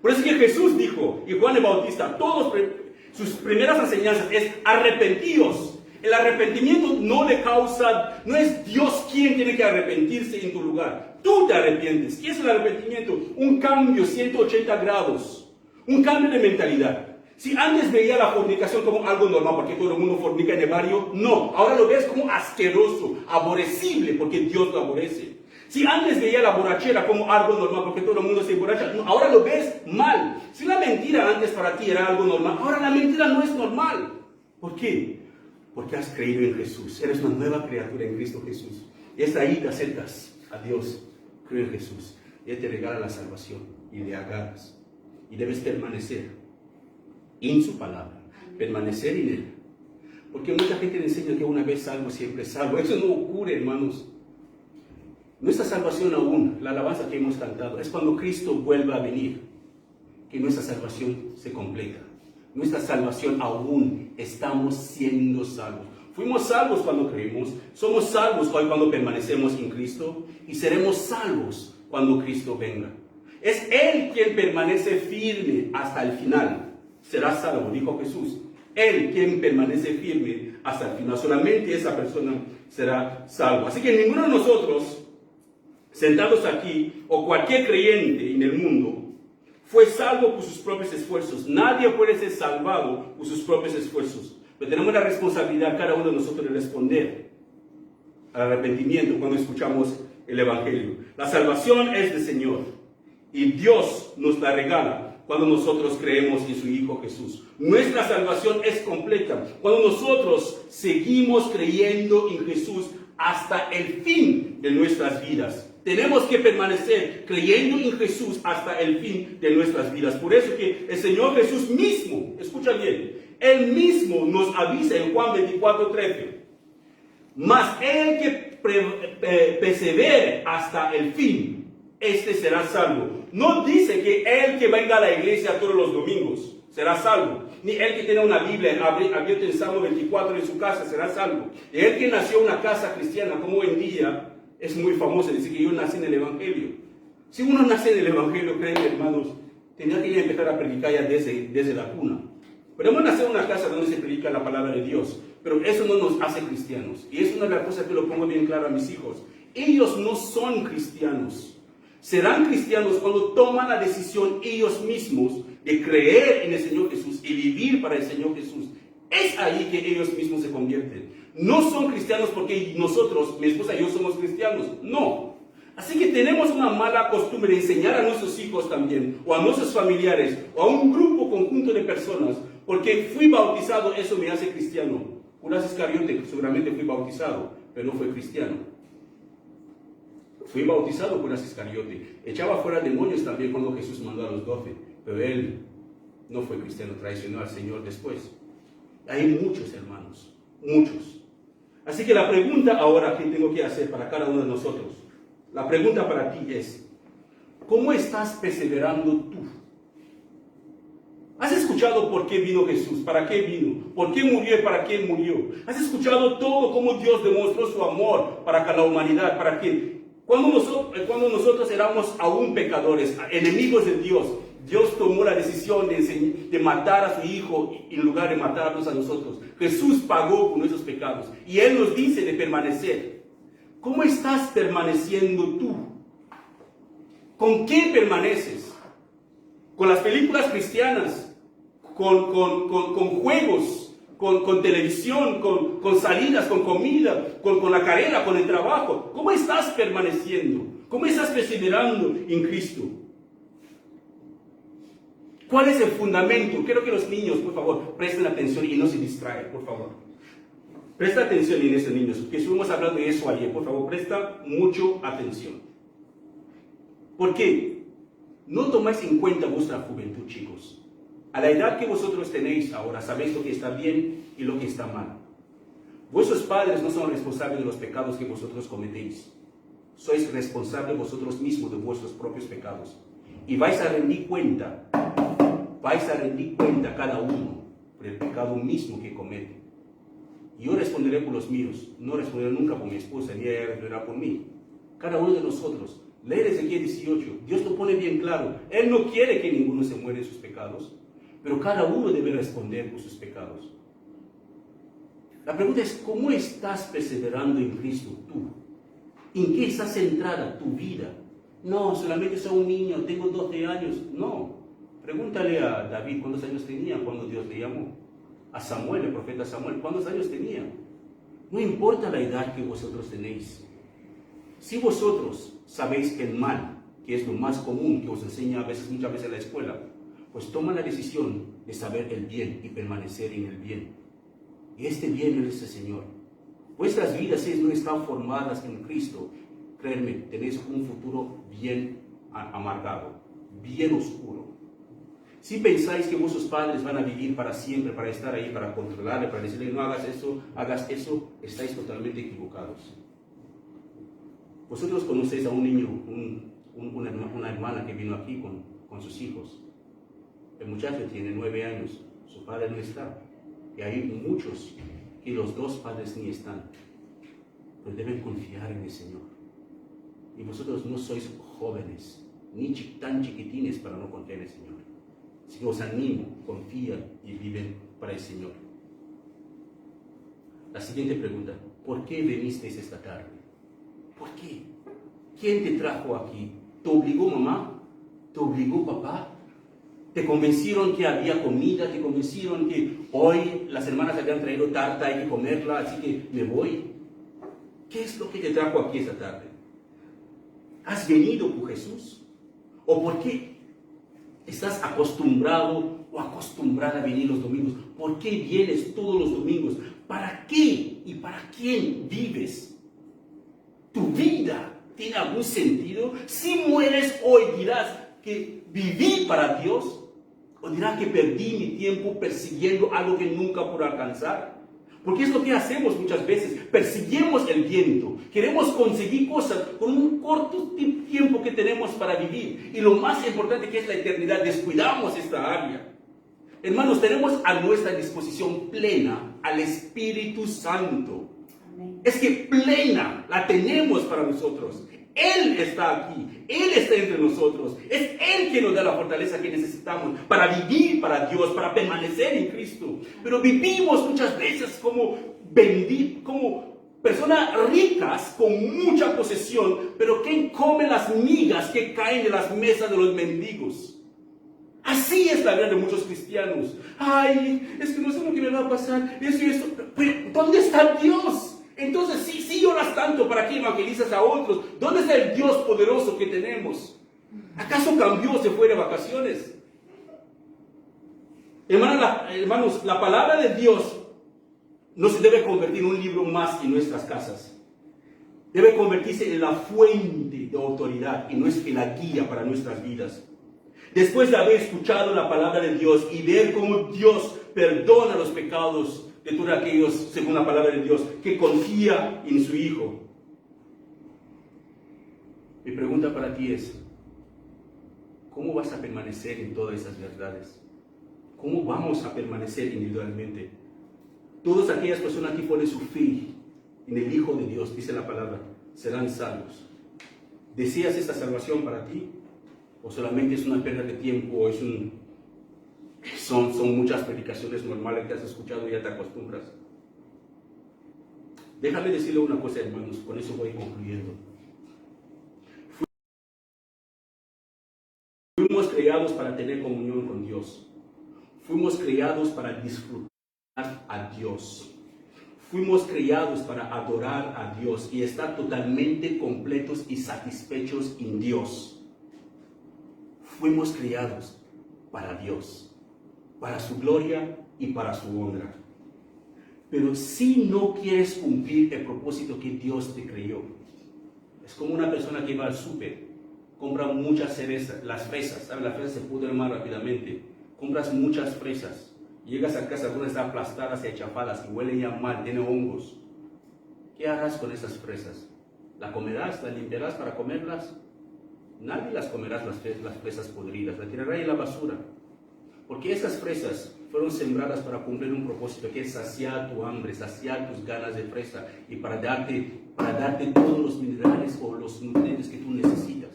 Por eso que Jesús dijo, y Juan el Bautista, sus primeras enseñanzas es arrepentíos. El arrepentimiento no es Dios quien tiene que arrepentirse en tu lugar. Tú te arrepientes. ¿Qué es el arrepentimiento? Un cambio 180 grados. Un cambio de mentalidad. Si antes veía la fornicación como algo normal, porque todo el mundo fornica en el barrio, no. Ahora lo ves como asqueroso, aborrecible, porque Dios lo aborrece. Si antes veía la borrachera como algo normal, porque todo el mundo se emborracha, no, ahora lo ves mal. Si la mentira antes para ti era algo normal, ahora la mentira no es normal. ¿Por qué? Porque has creído en Jesús. Eres una nueva criatura en Cristo Jesús. Y es ahí te acercas a Dios. Creo en Jesús. Y Él te regala la salvación y le agarras. Y debes permanecer en su palabra, permanecer en Él. Porque mucha gente le enseña que una vez salvo, siempre salvo. Eso no ocurre, hermanos. Nuestra salvación aún, la alabanza que hemos cantado, es cuando Cristo vuelva a venir, que nuestra salvación se completa. Nuestra salvación aún estamos siendo salvos. Fuimos salvos cuando creímos, somos salvos hoy cuando permanecemos en Cristo y seremos salvos cuando Cristo venga. Es Él quien permanece firme hasta el final. Será salvo, dijo Jesús. Él quien permanece firme hasta el final. Solamente esa persona será salvo. Así que ninguno de nosotros, sentados aquí, o cualquier creyente en el mundo, fue salvo por sus propios esfuerzos. Nadie puede ser salvado por sus propios esfuerzos. Pero tenemos la responsabilidad, cada uno de nosotros, de responder al arrepentimiento cuando escuchamos el Evangelio. La salvación es del Señor. Y Dios nos la regala cuando nosotros creemos en su Hijo Jesús. Nuestra salvación es completa cuando nosotros seguimos creyendo en Jesús hasta el fin de nuestras vidas. Tenemos que permanecer creyendo en Jesús hasta el fin de nuestras vidas. Por eso que el Señor Jesús mismo, escucha bien, Él mismo nos avisa en Juan 24:13. Mas el que persevere hasta el fin, este será salvo. No dice que el que venga a la iglesia todos los domingos será salvo. Ni el que tiene una Biblia abierta en Salmo 24 en su casa será salvo. Y el que nació en una casa cristiana, como hoy en día es muy famoso decir que yo nací en el Evangelio. Si uno nace en el Evangelio, créanme, hermanos, tendría que empezar a predicar ya desde la cuna. Podemos nacer en una casa donde se predica la palabra de Dios, pero eso no nos hace cristianos. Y es una de las cosas que lo pongo bien claro a mis hijos. Ellos no son cristianos. Serán cristianos cuando toman la decisión ellos mismos de creer en el Señor Jesús y vivir para el Señor Jesús. Es ahí que ellos mismos se convierten. No son cristianos porque nosotros, mi esposa y yo, somos cristianos. No. Así que tenemos una mala costumbre de enseñar a nuestros hijos también, o a nuestros familiares, o a un grupo conjunto de personas, porque fui bautizado, eso me hace cristiano. Judas Iscariote seguramente fui bautizado, pero no fue cristiano. Fui bautizado por Judas Iscariote. Echaba fuera demonios también cuando Jesús mandó a los 12. Pero él no fue cristiano, traicionó al Señor después. Hay muchos hermanos, muchos. Así que la pregunta ahora que tengo que hacer para cada uno de nosotros, la pregunta para ti es, ¿cómo estás perseverando tú? ¿Has escuchado por qué vino Jesús? ¿Para qué vino? ¿Por qué murió y para qué murió? ¿Has escuchado todo cómo Dios demostró su amor para con la humanidad? ¿Para qué? Cuando nosotros éramos aún pecadores, enemigos de Dios, Dios tomó la decisión de matar a su Hijo en lugar de matarnos a nosotros. Jesús pagó por nuestros pecados y Él nos dice de permanecer. ¿Cómo estás permaneciendo tú? ¿Con qué permaneces? ¿Con las películas cristianas? ¿Con juegos? ¿Con televisión? ¿Con salidas? ¿Con comida? ¿Con la carrera? ¿Con el trabajo? ¿Cómo estás permaneciendo? ¿Cómo estás perseverando en Cristo? ¿Cuál es el fundamento? Quiero que los niños, por favor, presten atención y no se distraigan, por favor. Presta atención en eso, niños, que estuvimos hablando de eso ayer. Por favor, presta mucho atención. ¿Por qué? No tomáis en cuenta vuestra juventud, chicos. A la edad que vosotros tenéis ahora, sabéis lo que está bien y lo que está mal. Vuestros padres no son responsables de los pecados que vosotros cometéis. Sois responsables vosotros mismos de vuestros propios pecados. Y vais a rendir cuenta cada uno por el pecado mismo que comete. Yo responderé por los míos, no responderé nunca por mi esposa, ni ella responderá por mí. Cada uno de nosotros. Lee Ezequiel 18, Dios lo pone bien claro. Él no quiere que ninguno se muera en sus pecados, pero cada uno debe responder por sus pecados. La pregunta es, ¿cómo estás perseverando en Cristo tú? ¿En qué está centrada tu vida? No, solamente soy un niño, tengo 12 años. No, pregúntale a David cuántos años tenía cuando Dios le llamó. A Samuel, el profeta Samuel, ¿cuántos años tenía? No importa la edad que vosotros tenéis. Si vosotros sabéis que el mal, que es lo más común que os enseña muchas veces en la escuela, pues toma la decisión de saber el bien y permanecer en el bien. Y este bien es el Señor. Vuestras vidas no están formadas en Cristo. Créanme, tenéis un futuro bien amargado, bien oscuro. Si pensáis que vuestros padres van a vivir para siempre, para estar ahí, para controlarle, para decirle no hagas eso, estáis totalmente equivocados. Vosotros conocéis a un niño, una hermana que vino aquí con sus hijos. El muchacho tiene 9 años, su padre no está. Y hay muchos que los dos padres ni están. Pero deben confiar en el Señor. Y vosotros no sois jóvenes, ni tan chiquitines para no confiar en el Señor. Así que os animo, confían y viven para el Señor. La siguiente pregunta, ¿por qué vinisteis esta tarde? ¿Por qué? ¿Quién te trajo aquí? ¿Te obligó mamá? ¿Te obligó papá? ¿Te convencieron que había comida? ¿Te convencieron que hoy las hermanas habían traído tarta, hay que comerla, así que me voy? ¿Qué es lo que te trajo aquí esta tarde? ¿Has venido por Jesús? ¿O por qué estás acostumbrado o acostumbrada a venir los domingos? ¿Por qué vienes todos los domingos? ¿Para qué y para quién vives? ¿Tu vida tiene algún sentido? Si mueres hoy, dirás que viví para Dios, o dirás que perdí mi tiempo persiguiendo algo que nunca pude alcanzar. Porque es lo que hacemos muchas veces, persiguemos el viento, queremos conseguir cosas con un corto tiempo que tenemos para vivir, y lo más importante que es la eternidad, descuidamos esta área. Hermanos, tenemos a nuestra disposición plena al Espíritu Santo. Amén. Es que plena la tenemos para nosotros. Él está aquí, Él está entre nosotros, es Él quien nos da la fortaleza que necesitamos para vivir para Dios, para permanecer en Cristo. Pero vivimos muchas veces como personas ricas con mucha posesión, pero ¿quién come las migas que caen de las mesas de los mendigos? Así es la vida de muchos cristianos. Ay, es que no sé lo que me va a pasar, eso y eso. Pero ¿dónde está Dios? Entonces, si lloras tanto, ¿para qué evangelizas a otros? ¿Dónde está el Dios poderoso que tenemos? ¿Acaso cambió, se fue de vacaciones? Hermanos, la palabra de Dios no se debe convertir en un libro más en nuestras casas. Debe convertirse en la fuente de autoridad y no es en la guía para nuestras vidas. Después de haber escuchado la palabra de Dios y ver cómo Dios perdona los pecados de todos aquellos, según la palabra de Dios, que confía en su Hijo. Mi pregunta para ti es, ¿cómo vas a permanecer en todas esas verdades? ¿cómo vamos a permanecer individualmente? Todas aquellas personas que ponen su fe en el Hijo de Dios, dice la palabra, serán salvos. ¿Deseas esta salvación para ti? ¿O solamente es una pérdida de tiempo? ¿O son muchas predicaciones normales que has escuchado y ya te acostumbras? Déjame decirle una cosa, hermanos, con eso voy concluyendo. Fuimos creados para tener comunión con Dios. Fuimos creados para disfrutar a Dios. Fuimos creados para adorar a Dios y estar totalmente completos y satisfechos en Dios. Fuimos creados para Dios, para su gloria y para su honra. Pero si no quieres cumplir el propósito que Dios te creó, es como una persona que va al súper, compra muchas cerezas, las fresas, ¿sabes? Las fresas se pudren más rápidamente. Compras muchas fresas, llegas a casa, algunas están aplastadas y achafadas y huelen ya mal, tienen hongos. ¿Qué harás con esas fresas? ¿Las comerás? ¿Las limpiarás para comerlas? Nadie las comerás, las fresas podridas, las tirarás en la basura. Porque esas fresas fueron sembradas para cumplir un propósito, que es saciar tu hambre, saciar tus ganas de fresa y para darte todos los minerales o los nutrientes que tú necesitas.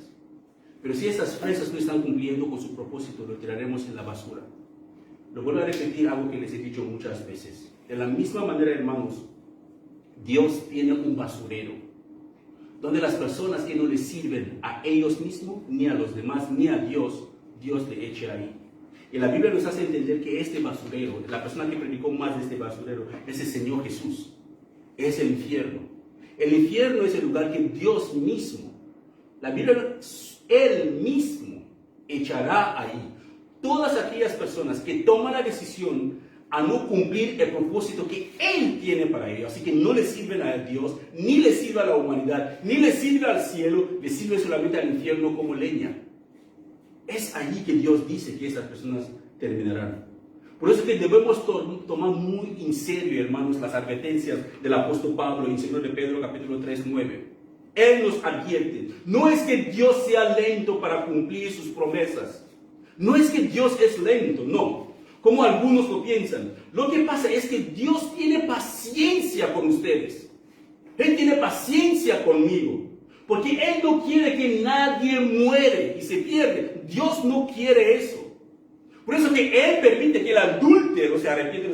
Pero si esas fresas no están cumpliendo con su propósito, lo tiraremos en la basura. Lo vuelvo a repetir, algo que les he dicho muchas veces. De la misma manera, hermanos, Dios tiene un basurero, donde las personas que no le sirven a ellos mismos, ni a los demás, ni a Dios, Dios le eche ahí. Y la Biblia nos hace entender que este basurero, la persona que predicó más de este basurero, es el Señor Jesús. Es el infierno. El infierno es el lugar que Dios mismo, la Biblia, Él mismo echará ahí todas aquellas personas que toman la decisión a no cumplir el propósito que Él tiene para ellos. Así que no le sirven a Dios, ni le sirve a la humanidad, ni le sirve al cielo, le sirve solamente al infierno como leña. Es allí que Dios dice que esas personas terminarán. Por eso que debemos tomar muy en serio, hermanos, las advertencias del apóstol Pablo en 2 de Pedro capítulo 3, 9. Él nos advierte, no es que Dios sea lento para cumplir sus promesas. No es que Dios es lento, no. Como algunos lo piensan. Lo que pasa es que Dios tiene paciencia con ustedes. Él tiene paciencia conmigo. Porque Él no quiere que nadie muere y se pierde. Dios no quiere eso. Por eso que Él permite que el adúltero se arrepiente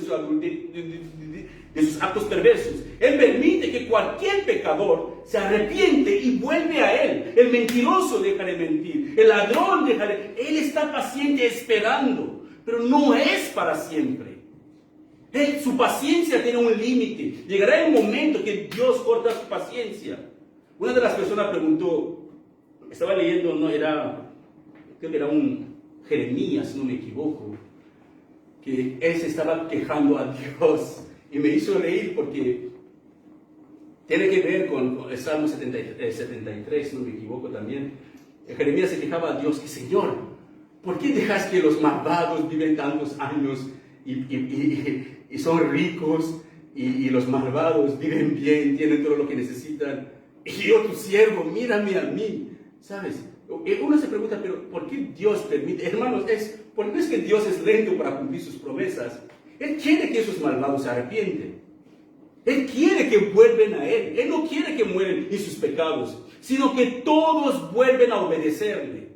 de sus actos perversos. Él permite que cualquier pecador se arrepiente y vuelve a Él. El mentiroso deja de mentir. El ladrón deja de... Él está paciente esperando. Pero no es para siempre. Su paciencia tiene un límite. Llegará el momento que Dios corta su paciencia. Una de las personas preguntó, estaba leyendo, creo que era un Jeremías, si no me equivoco, que él se estaba quejando a Dios y me hizo reír porque tiene que ver con el Salmo 73, si no me equivoco también. Jeremías se quejaba a Dios, que Señor, ¿por qué dejas que los malvados viven tantos años y son ricos y los malvados viven bien, tienen todo lo que necesitan? Y yo, tu siervo, mírame a mí, ¿sabes? Uno se pregunta, pero ¿por qué Dios permite? Hermanos, porque no es que Dios es lento para cumplir sus promesas. Él quiere que esos malvados se arrepienten. Él quiere que vuelvan a Él. Él no quiere que mueran en sus pecados, sino que todos vuelven a obedecerle.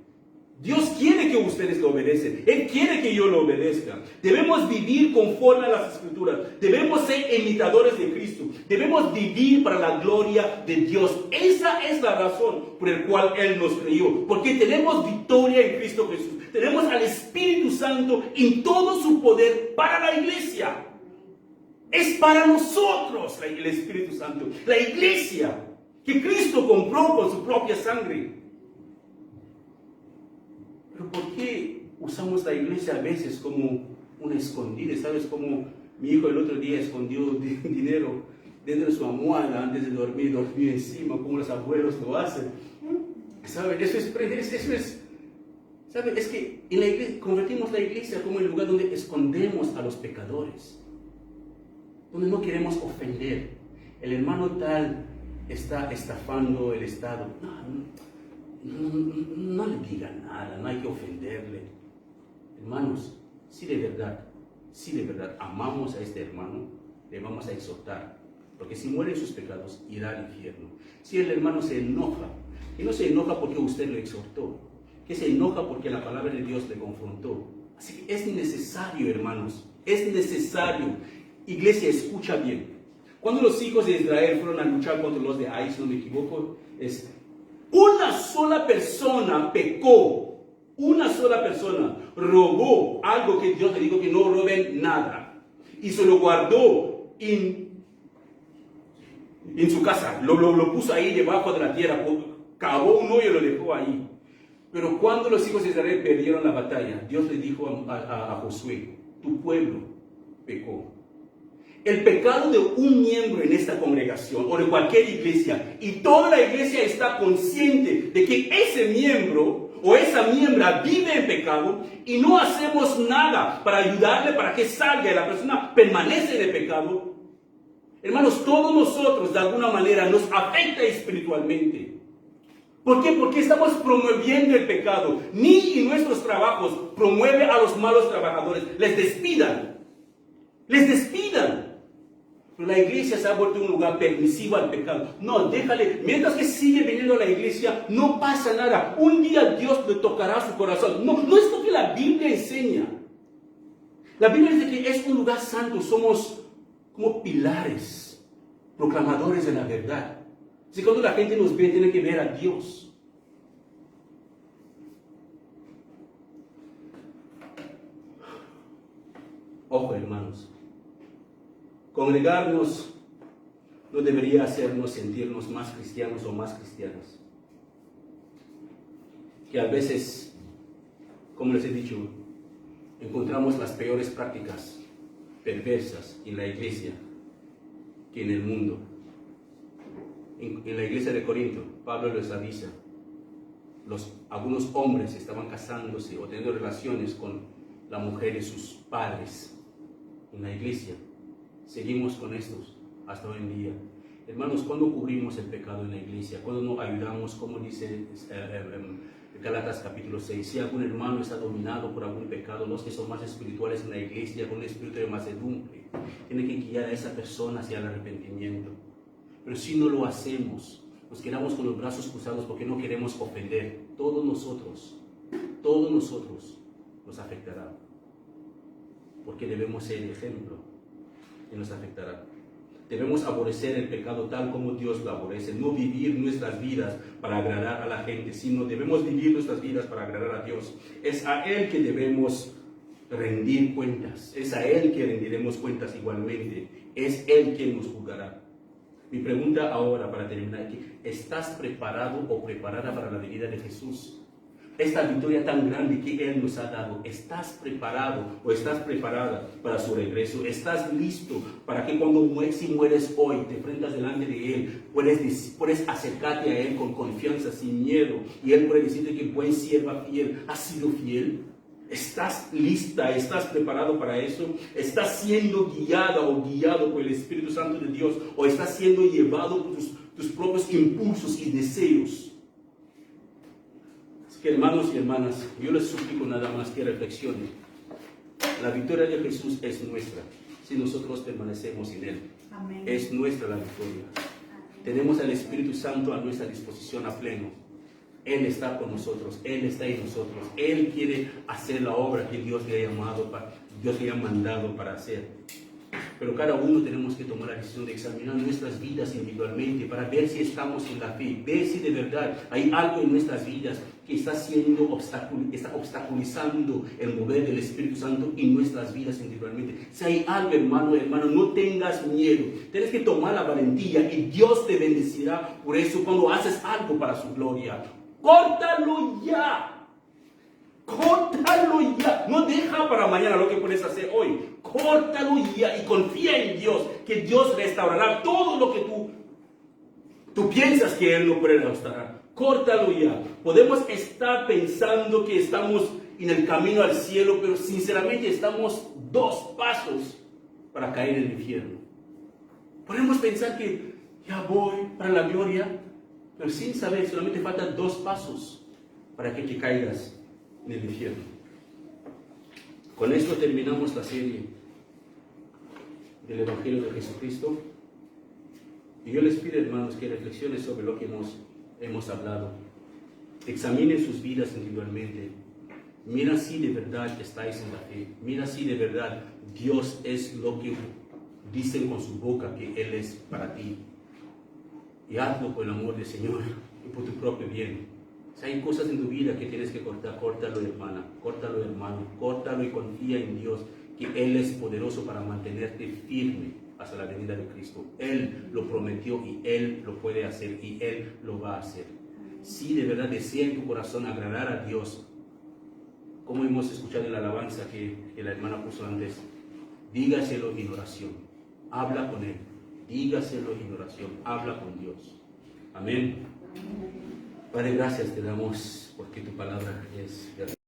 Dios quiere que ustedes lo obedecen. Él quiere que yo lo obedezca. Debemos vivir conforme a las Escrituras. Debemos ser imitadores de Cristo. Debemos vivir para la gloria de Dios. Esa es la razón por la cual Él nos creó. Porque tenemos victoria en Cristo Jesús. Tenemos al Espíritu Santo en todo su poder para la iglesia. Es para nosotros el Espíritu Santo. La iglesia que Cristo compró con su propia sangre. Pero ¿por qué usamos la iglesia a veces como una escondida? ¿Sabes? Como mi hijo el otro día escondió dinero dentro de su almohada antes de dormir, dormir encima, como los abuelos lo hacen. ¿Sabes? Eso es ¿sabes? Es que en la iglesia, convertimos la iglesia como el lugar donde escondemos a los pecadores, donde no queremos ofender. El hermano tal está estafando el Estado. No le diga nada, no hay que ofenderle. Hermanos, si de verdad si de verdad amamos a este hermano, le vamos a exhortar, porque si muere en sus pecados, irá al infierno. Si el hermano se enoja, y no se enoja porque usted lo exhortó, que se enoja porque la palabra de Dios le confrontó. Así que es necesario, hermanos, es necesario. Iglesia, escucha bien. Cuando los hijos de Israel fueron a luchar contra los de Ai, si no me equivoco, es una sola persona pecó, una sola persona robó algo que Dios le dijo que no roben nada, y se lo guardó en su casa, lo puso ahí debajo de la tierra, cavó un hoyo y lo dejó ahí. Pero cuando los hijos de Israel perdieron la batalla, Dios le dijo a Josué, tu pueblo pecó. El pecado de un miembro en esta congregación o de cualquier iglesia, y toda la iglesia está consciente de que ese miembro o esa miembra vive en pecado y no hacemos nada para ayudarle para que salga y la persona permanece en el pecado. Hermanos, todos nosotros de alguna manera nos afecta espiritualmente. ¿Por qué? Porque estamos promoviendo el pecado. Ni en nuestros trabajos promueve a los malos trabajadores. Les despidan. Les despidan. Pero la iglesia se ha vuelto un lugar permisivo al pecado. No, déjale. Mientras que sigue viniendo a la iglesia, no pasa nada. Un día Dios le tocará su corazón. No, no es lo que la Biblia enseña. La Biblia dice que es un lugar santo. Somos como pilares, proclamadores de la verdad. Si cuando la gente nos ve, tiene que ver a Dios. Ojo, hermanos. Congregarnos no debería hacernos sentirnos más cristianos o más cristianas. Que a veces, como les he dicho, encontramos las peores prácticas perversas en la iglesia que en el mundo. En la iglesia de Corinto, Pablo les avisa, algunos hombres estaban casándose o teniendo relaciones con la mujer de sus padres en la iglesia. Seguimos con estos hasta hoy en día. Hermanos, ¿cuándo cubrimos el pecado en la iglesia? ¿Cuándo nos ayudamos? Como dice Gálatas capítulo 6, si algún hermano está dominado por algún pecado, los que son más espirituales en la iglesia, con un espíritu de mansedumbre, tienen que guiar a esa persona hacia el arrepentimiento. Pero si no lo hacemos, nos quedamos con los brazos cruzados porque no queremos ofender. Todos nosotros nos afectará. Porque debemos ser ejemplo y nos afectará. Debemos aborrecer el pecado tal como Dios lo aborrece. No vivir nuestras vidas para agradar a la gente, sino debemos vivir nuestras vidas para agradar a Dios. Es a Él que debemos rendir cuentas. Es a Él que rendiremos cuentas igualmente. Es Él quien nos juzgará. Mi pregunta ahora para terminar aquí, ¿estás preparado o preparada para la venida de Jesús? Esta victoria tan grande que Él nos ha dado, ¿estás preparado o estás preparada para su regreso? ¿Estás listo para que cuando si mueres hoy, te enfrentas delante de Él, puedes acercarte a Él con confianza, sin miedo, y Él puede decirte que buen sierva fiel, ¿has sido fiel? ¿Estás lista? ¿Estás preparado para eso? ¿Estás siendo guiada o guiado por el Espíritu Santo de Dios? ¿O estás siendo llevado por tus propios impulsos y deseos? Así que, hermanos y hermanas, yo les suplico nada más que reflexionen. La victoria de Jesús es nuestra si nosotros permanecemos en Él. Amén. Es nuestra la victoria. Amén. Tenemos al Espíritu Santo a nuestra disposición a pleno. Él está con nosotros, Él está en nosotros. Él quiere hacer la obra que Dios le ha mandado para hacer. Pero cada uno tenemos que tomar la decisión de examinar nuestras vidas individualmente para ver si estamos en la fe, ver si de verdad hay algo en nuestras vidas que está obstaculizando el mover del Espíritu Santo en nuestras vidas individualmente. Si hay algo, hermano, no tengas miedo. Tienes que tomar la valentía y Dios te bendecirá por eso cuando haces algo para su gloria. ¡Córtalo ya! ¡Córtalo ya! No deja para mañana lo que puedes hacer hoy. Córtalo ya y confía en Dios, que Dios restaurará todo lo que tú piensas que Él no puede restaurar. Córtalo ya. Podemos estar pensando que estamos en el camino al cielo, pero sinceramente estamos 2 pasos para caer en el infierno. Podemos pensar que ya voy para la gloria, pero sin saber, solamente faltan 2 pasos para que te caigas en el infierno. Con esto terminamos la serie del Evangelio de Jesucristo. Y yo les pido, hermanos, que reflexionen sobre lo que hemos hablado. Examinen sus vidas individualmente. Mira si de verdad estáis en la fe. Mira si de verdad Dios es lo que dicen con su boca que Él es para ti. Y hazlo por el amor del Señor y por tu propio bien. Si hay cosas en tu vida que tienes que cortar, córtalo, hermana, córtalo, hermano, córtalo y confía en Dios, que Él es poderoso para mantenerte firme hasta la venida de Cristo. Él lo prometió y Él lo puede hacer y Él lo va a hacer. Si de verdad desea en tu corazón agradar a Dios, como hemos escuchado en la alabanza que la hermana puso antes, dígaselo en oración, habla con Él, dígaselo en oración, habla con Dios. Amén. Padre, gracias te damos porque tu palabra es verdad.